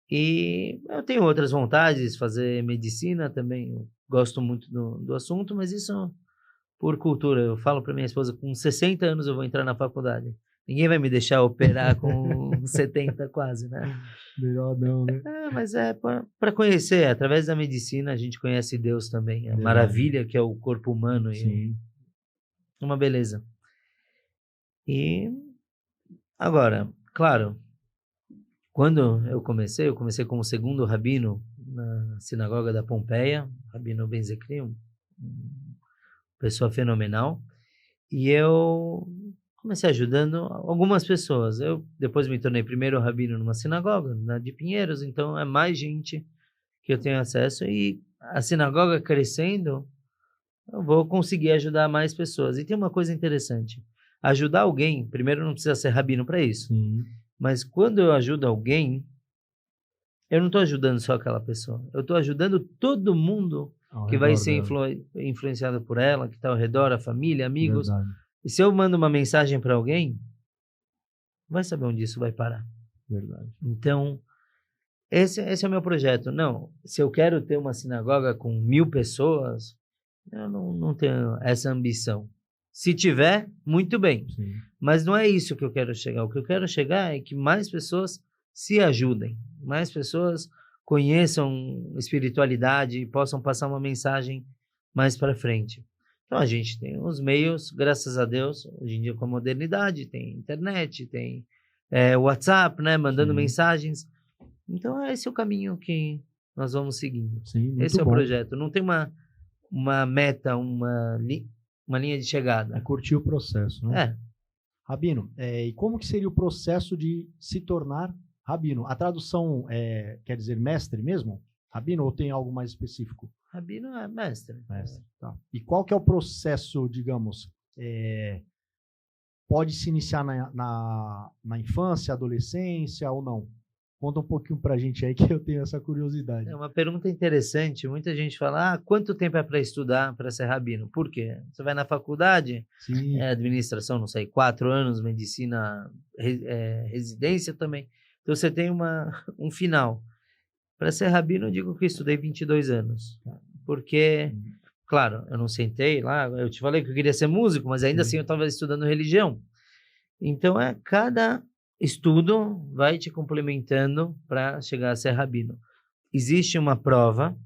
E eu tenho outras vontades, fazer medicina também, eu gosto muito do assunto, mas isso por cultura. Eu falo para minha esposa, com 60 anos eu vou entrar na faculdade. Ninguém vai me deixar operar com 70 quase, né? Melhor não, né? Mas é para conhecer. Através da medicina a gente conhece Deus também. A maravilha que é o corpo humano. Sim. Uma beleza. E agora, claro, quando eu comecei como segundo rabino na sinagoga da Pompeia, Rabino Ben Zikri, pessoa fenomenal. E eu comecei ajudando algumas pessoas. Eu depois me tornei primeiro rabino numa sinagoga, na de Pinheiros, então é mais gente que eu tenho acesso. E a sinagoga crescendo, eu vou conseguir ajudar mais pessoas. E tem uma coisa interessante. Ajudar alguém, primeiro não precisa ser rabino para isso. Mas quando eu ajudo alguém, eu não estou ajudando só aquela pessoa. Eu estou ajudando todo mundo que vai ser influenciado por ela, que está ao redor, a família, amigos. Verdade. E se eu mando uma mensagem para alguém, vai saber onde isso vai parar. Verdade. Então, esse é o meu projeto. Não, se eu quero ter uma sinagoga com 1000 pessoas, eu não tenho essa ambição. Se tiver, muito bem. Sim. Mas não é isso que eu quero chegar. O que eu quero chegar é que mais pessoas se ajudem, mais pessoas conheçam espiritualidade e possam passar uma mensagem mais para frente. Então a gente tem os meios, graças a Deus, hoje em dia com a modernidade, tem internet, tem WhatsApp, né, mandando mensagens. Então esse é o caminho que nós vamos seguindo. Sim, esse é bom. O projeto. Não tem uma meta, uma linha de chegada. É curtir o processo, né? Rabino, e como que seria o processo de se tornar rabino? A tradução quer dizer mestre mesmo? Rabino, ou tem algo mais específico? Rabino é mestre. Mestre, tá. E qual que é o processo, digamos, pode se iniciar na infância, adolescência ou não? Conta um pouquinho pra gente aí que eu tenho essa curiosidade. É uma pergunta interessante. Muita gente fala, quanto tempo é para estudar para ser rabino? Por quê? Você vai na faculdade, administração, não sei, 4 anos, medicina, residência também. Então você tem um final. Para ser rabino, eu digo que estudei 22 anos. Porque, claro, eu não sentei lá, eu te falei que eu queria ser músico, mas ainda assim eu estava estudando religião. Então, cada estudo vai te complementando para chegar a ser rabino. existe uma prova,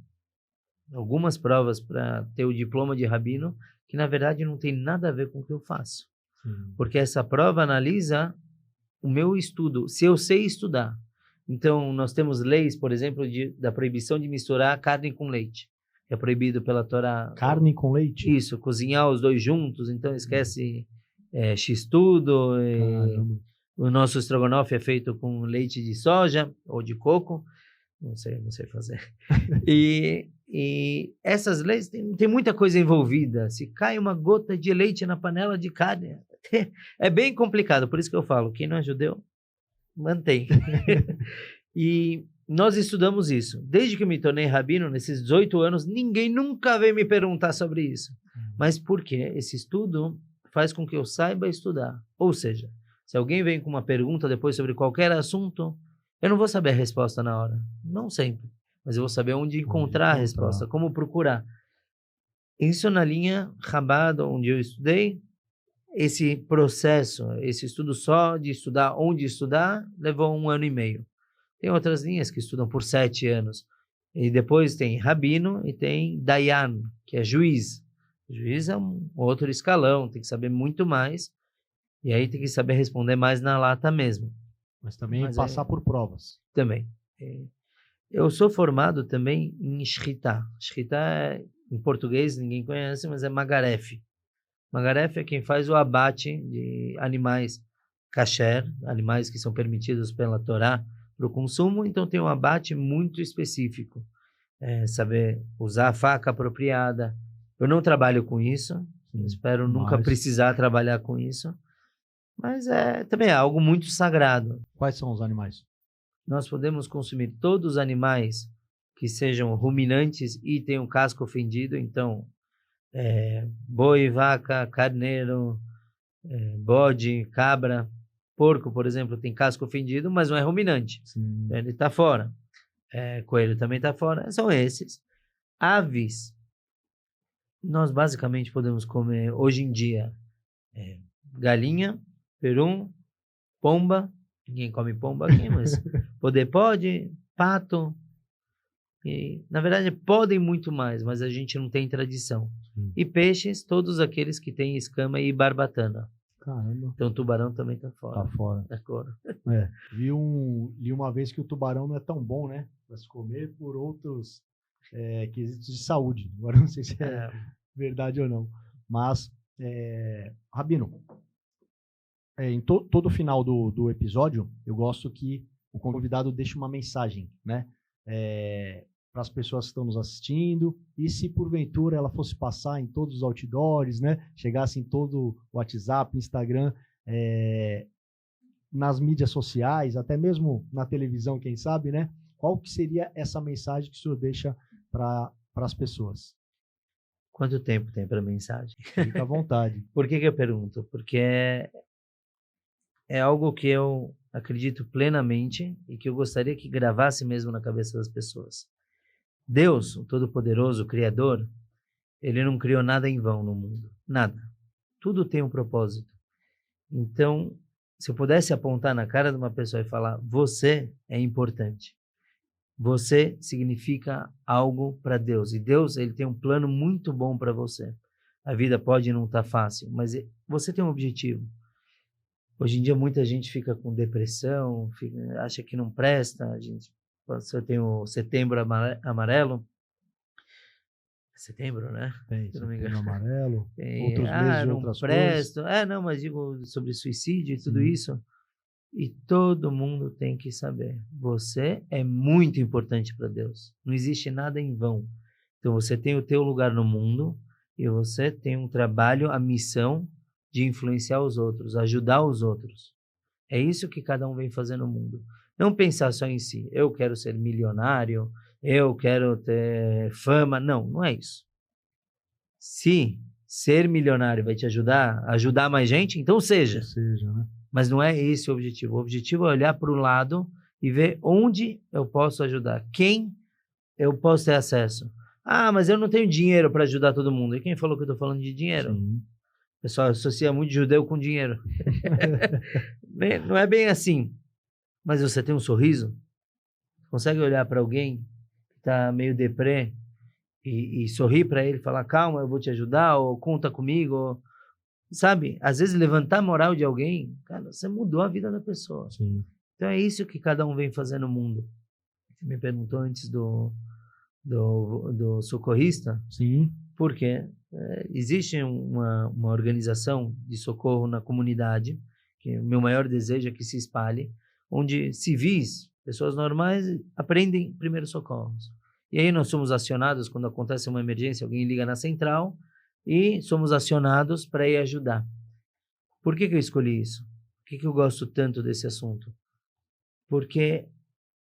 algumas provas para ter o diploma de rabino, que na verdade não tem nada a ver com o que eu faço. Porque essa prova analisa o meu estudo, se eu sei estudar. Então, nós temos leis, por exemplo, da proibição de misturar carne com leite. Que é proibido pela Torá. Carne com leite? Isso, cozinhar os dois juntos, então esquece x-tudo. O nosso estrogonofe é feito com leite de soja ou de coco. Não sei fazer. E essas leis, tem muita coisa envolvida. Se cai uma gota de leite na panela de carne, é bem complicado. Por isso que eu falo, quem não é judeu, mantém. E nós estudamos isso. Desde que eu me tornei rabino, nesses 18 anos, ninguém nunca veio me perguntar sobre isso. Mas por quê? Esse estudo faz com que eu saiba estudar. Ou seja, se alguém vem com uma pergunta depois sobre qualquer assunto, eu não vou saber a resposta na hora. Não sempre. Mas eu vou saber onde encontrar a resposta, como procurar. Isso na linha Chabad, onde eu estudei, esse processo, esse estudo só de estudar onde estudar, levou 1 ano e meio. Tem outras linhas que estudam por 7 anos. E depois tem rabino e tem dayan, que é juiz. Juiz é um outro escalão, tem que saber muito mais. E aí tem que saber responder mais na lata mesmo. Mas também passar por provas. Também. Eu sou formado também em Shchita. Shchita, em português, ninguém conhece, mas é Magaref. Magaref é quem faz o abate de animais kasher, animais que são permitidos pela Torá para o consumo. Então tem um abate muito específico. Saber usar a faca apropriada. Eu não trabalho com isso. Espero nunca precisar trabalhar com isso. Mas também é algo muito sagrado. Quais são os animais? Nós podemos consumir todos os animais que sejam ruminantes e tenham casco fendido. Então, boi, vaca, carneiro, bode, cabra, porco, por exemplo, tem casco fendido, mas não é ruminante. Sim. Ele está fora. Coelho também está fora. São esses. Aves, nós basicamente podemos comer hoje em dia galinha, peru, pomba. Ninguém come pomba aqui, mas pode, pato. E, na verdade, podem muito mais, mas a gente não tem tradição. E peixes, todos aqueles que têm escama e barbatana. Caramba. Então, o tubarão também está fora. Tá fora. Tá fora. Li uma vez que o tubarão não é tão bom, né? Para se comer por outros quesitos de saúde. Agora, não sei se é verdade ou não. Mas, Rabino, em todo final do episódio, eu gosto que o convidado deixe uma mensagem, né? Para as pessoas que estão nos assistindo, e se porventura ela fosse passar em todos os outdoors, né? Chegasse em todo o WhatsApp, Instagram, nas mídias sociais, até mesmo na televisão, quem sabe, né? Qual que seria essa mensagem que o senhor deixa para as pessoas? Quanto tempo tem para mensagem? Fica à vontade. Por que eu pergunto? Porque é algo que eu acredito plenamente e que eu gostaria que gravasse mesmo na cabeça das pessoas. Deus, o Todo-Poderoso, o Criador, ele não criou nada em vão no mundo. Nada. Tudo tem um propósito. Então, se eu pudesse apontar na cara de uma pessoa e falar, você é importante. Você significa algo para Deus. E Deus, ele tem um plano muito bom para você. A vida pode não estar fácil, mas você tem um objetivo. Hoje em dia, muita gente fica com depressão, acha que não presta. Você tem o Setembro Amarelo. Setembro, né? Tem, se não me Setembro engano. Amarelo, outros meses de outras presto. coisas. Não, mas digo sobre suicídio e tudo isso. E todo mundo tem que saber. Você é muito importante para Deus. Não existe nada em vão. Então, você tem o teu lugar no mundo e você tem um trabalho, a missão de influenciar os outros, ajudar os outros. É isso que cada um vem fazer no mundo. Não pensar só em si. Eu quero ser milionário, eu quero ter fama. Não, não é isso. Se ser milionário vai te ajudar a ajudar mais gente, então seja. Né? Mas não é esse o objetivo. O objetivo é olhar para o lado e ver onde eu posso ajudar. Quem eu posso ter acesso. Mas eu não tenho dinheiro para ajudar todo mundo. E quem falou que eu estou falando de dinheiro? Sim. O pessoal associa muito judeu com dinheiro. Não é bem assim. Mas você tem um sorriso? Consegue olhar para alguém está meio deprê e sorrir para ele, falar, calma, eu vou te ajudar, ou conta comigo, ou, sabe? Às vezes levantar a moral de alguém, cara, você mudou a vida da pessoa. Sim. Então é isso que cada um vem fazer no mundo. Você me perguntou antes do socorrista. Sim. Por quê? Existe uma organização de socorro na comunidade, que o meu maior desejo é que se espalhe, onde civis, pessoas normais, aprendem primeiros socorros. E aí nós somos acionados quando acontece uma emergência, alguém liga na central e somos acionados para ir ajudar. Por que eu escolhi isso? Por que eu gosto tanto desse assunto? Porque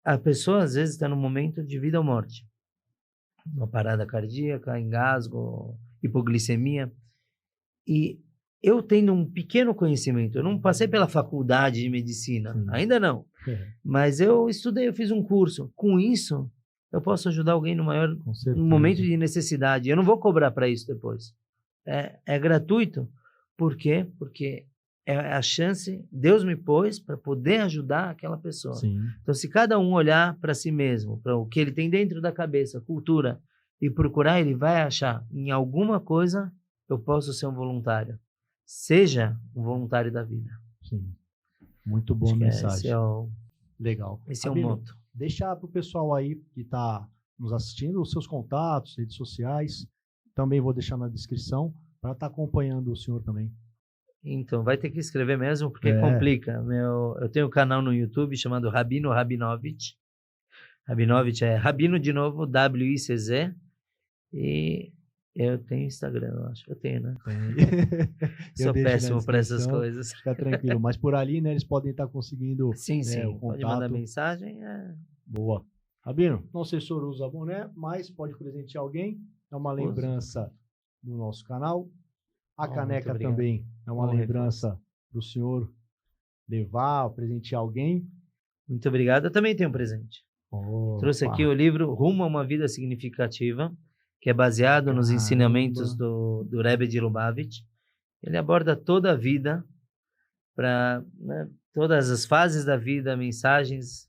a pessoa às vezes está num momento de vida ou morte. Uma parada cardíaca, engasgo, hipoglicemia. E eu tendo um pequeno conhecimento, eu não passei pela faculdade de medicina, ainda não. Mas eu estudei, eu fiz um curso. Com isso, eu posso ajudar alguém no momento de necessidade. Eu não vou cobrar para isso depois. É gratuito. Por quê? Porque é a chance, Deus me pôs para poder ajudar aquela pessoa. Sim. Então, se cada um olhar para si mesmo, para o que ele tem dentro da cabeça, cultura, e procurar, ele vai achar em alguma coisa eu posso ser um voluntário. Seja um voluntário da vida. Sim. Muito boa mensagem. Legal. Esse é o moto. Deixa para o pessoal aí que está nos assistindo os seus contatos, redes sociais. Também vou deixar na descrição para estar acompanhando o senhor também. Então, vai ter que escrever mesmo, porque complica. Eu tenho um canal no YouTube chamado Rabino Rabinovich. Rabinovich é Rabino de novo, W-I-C-Z. E eu tenho Instagram, eu acho. Eu tenho, né? Sou péssimo para essas coisas. Fica tranquilo. Mas por ali, né, eles podem estar conseguindo sim, o contato. Pode mandar mensagem. Boa. Rabino, não sei se o senhor usa boné, mas pode presentear alguém. É uma lembrança do nosso canal. A caneca também é uma lembrança para o senhor levar, presentear alguém. Muito obrigado. Eu também tenho um presente. Trouxe aqui o livro Rumo a uma Vida Significativa, que é baseado nos ensinamentos do Rebbe de Lubavitch. Ele aborda toda a vida, todas as fases da vida, mensagens,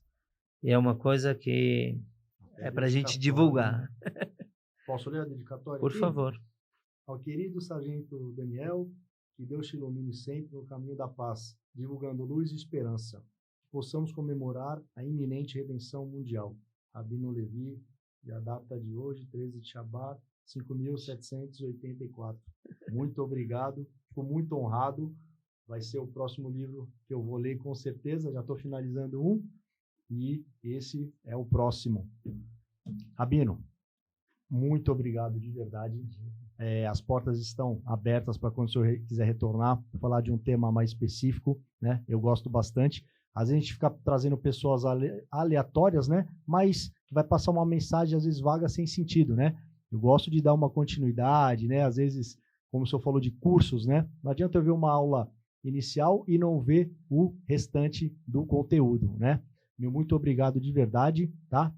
e é uma coisa que é para a gente divulgar. Posso ler a dedicatória? Por favor. Ao querido Sargento Daniel, que Deus te ilumine sempre no caminho da paz, divulgando luz e esperança. Que possamos comemorar a iminente redenção mundial. Rabino Levi, e a data de hoje, 13 de Shabat, 5.784. Muito obrigado, fico muito honrado. Vai ser o próximo livro que eu vou ler com certeza, já estou finalizando um, e esse é o próximo. Rabino, muito obrigado de verdade. As portas estão abertas para quando o senhor quiser retornar, para falar de um tema mais específico, né? Eu gosto bastante. Às vezes a gente fica trazendo pessoas aleatórias, né? Mas que vai passar uma mensagem, às vezes, vaga sem sentido, né? Eu gosto de dar uma continuidade, né? Às vezes, como o senhor falou de cursos, né? Não adianta eu ver uma aula inicial e não ver o restante do conteúdo, né? Muito obrigado de verdade, tá?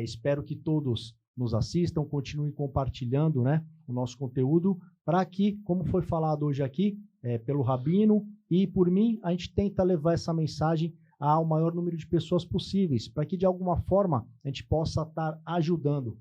Espero que todos nos assistam, continuem compartilhando, né, o nosso conteúdo, para que, como foi falado hoje aqui, pelo Rabino e por mim, a gente tenta levar essa mensagem ao maior número de pessoas possíveis, para que de alguma forma a gente possa estar ajudando.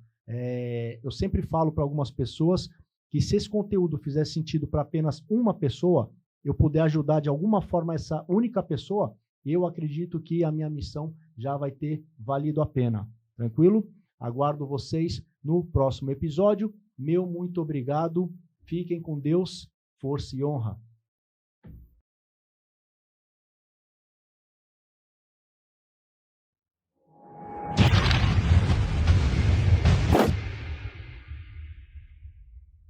Eu sempre falo para algumas pessoas que se esse conteúdo fizer sentido para apenas uma pessoa, eu puder ajudar de alguma forma essa única pessoa, eu acredito que a minha missão já vai ter valido a pena. Tranquilo? Aguardo vocês no próximo episódio. Meu muito obrigado. Fiquem com Deus. Força e honra.